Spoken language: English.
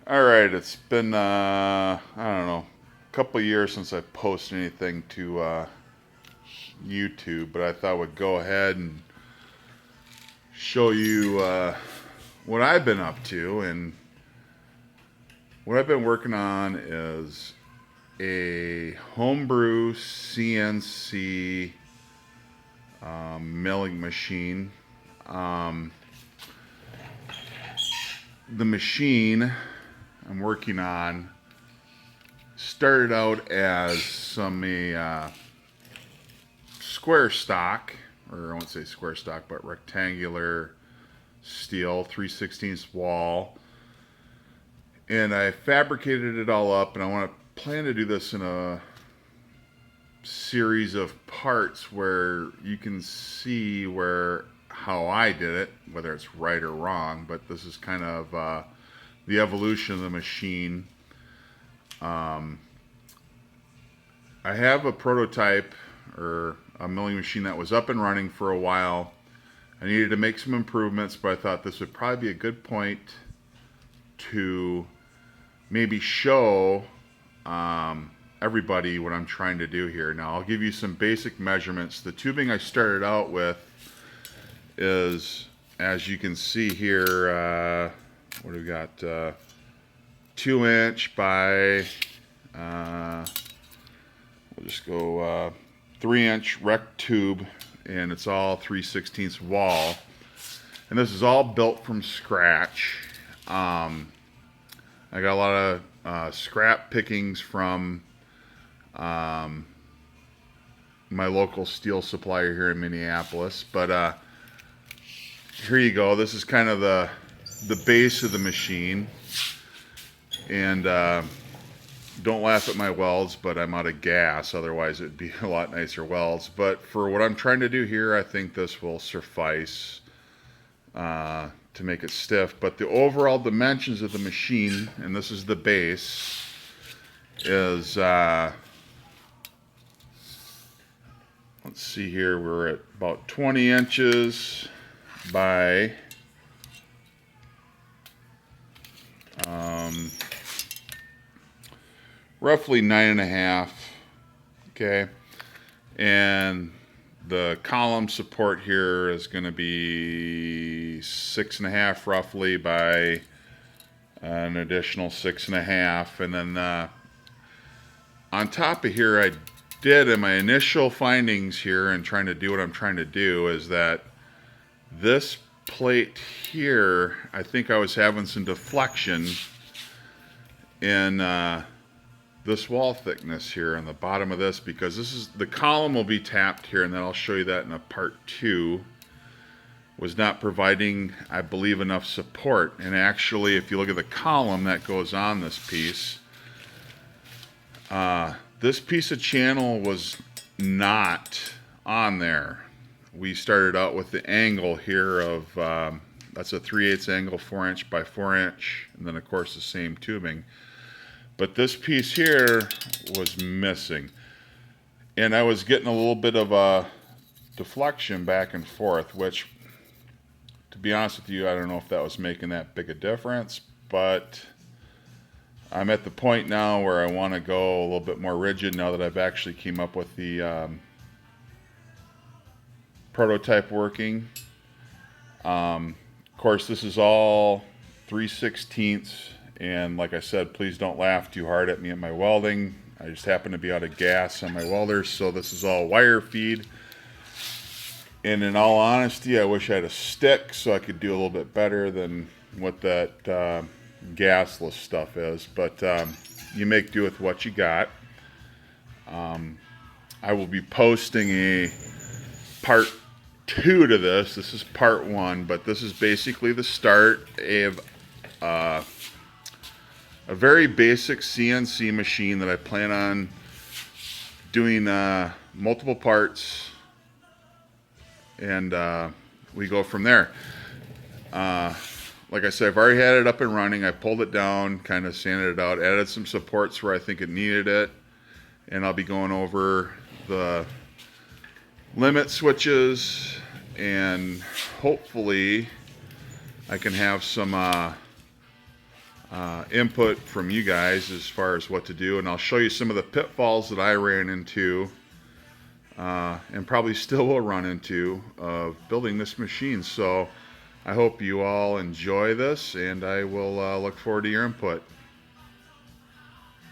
All right, it's been I don't know, a couple years since I posted anything to YouTube, but I thought I would go ahead and show you what I've been up to. And what I've been working on is a homebrew CNC milling machine. Um, the machine I'm working on started out as some square stock, or I won't say square stock, but rectangular steel 3/16 wall, and I fabricated it all up, and I want to plan to do this in a series of parts where you can see where how I did it, whether it's right or wrong, but this is kind of the evolution of the machine. Um, I have a prototype or a milling machine that was up and running for a while. I needed to make some improvements, but I thought this would probably be a good point to maybe show everybody what I'm trying to do here. Now, I'll give you some basic measurements. The tubing I started out with is, as you can see here, what do we got? 2-inch by, we'll just go 3-inch rec tube, and it's all 3/16 wall. And this is all built from scratch. I got a lot of scrap pickings from my local steel supplier here in Minneapolis. But here you go. This is kind of the base of the machine. And don't laugh at my welds, but I'm out of gas. Otherwise, it'd be a lot nicer welds. But for what I'm trying to do here, I think this will suffice to make it stiff. But the overall dimensions of the machine, and this is the base, is let's see here, we're at about 20 inches by roughly 9.5. Okay, and the column support here is going to be 6.5 roughly by an additional 6.5, and then on top of here, I did in my initial findings here and trying to do what I'm trying to do is that this plate here, I think I was having some deflection in this wall thickness here on the bottom of this, because this is the column will be tapped here, and then I'll show you that in a part 2, was not providing, I believe, enough support. And actually, if you look at the column that goes on this piece of channel was not on there. We started out with the angle here of that's a 3/8 angle, 4-inch by 4-inch, and then of course the same tubing. But this piece here was missing, and I was getting a little bit of a deflection back and forth, which, to be honest with you, I don't know if that was making that big a difference, but I'm at the point now where I want to go a little bit more rigid now that I've actually came up with the prototype working. Of course, this is all 3/16, and like I said, please don't laugh too hard at me at my welding. I just happen to be out of gas on my welders, so this is all wire feed. And in all honesty, I wish I had a stick so I could do a little bit better than what that gasless stuff is, but you make do with what you got. I will be posting a part 2 to this. This is part 1, but this is basically the start of a very basic CNC machine that I plan on doing multiple parts, and we go from there. Like I said, I've already had it up and running. I pulled it down, kind of sanded it out, added some supports where I think it needed it, and I'll be going over the limit switches, and hopefully I can have some input from you guys as far as what to do, and I'll show you some of the pitfalls that I ran into and probably still will run into of building this machine. So I hope you all enjoy this, and I will look forward to your input.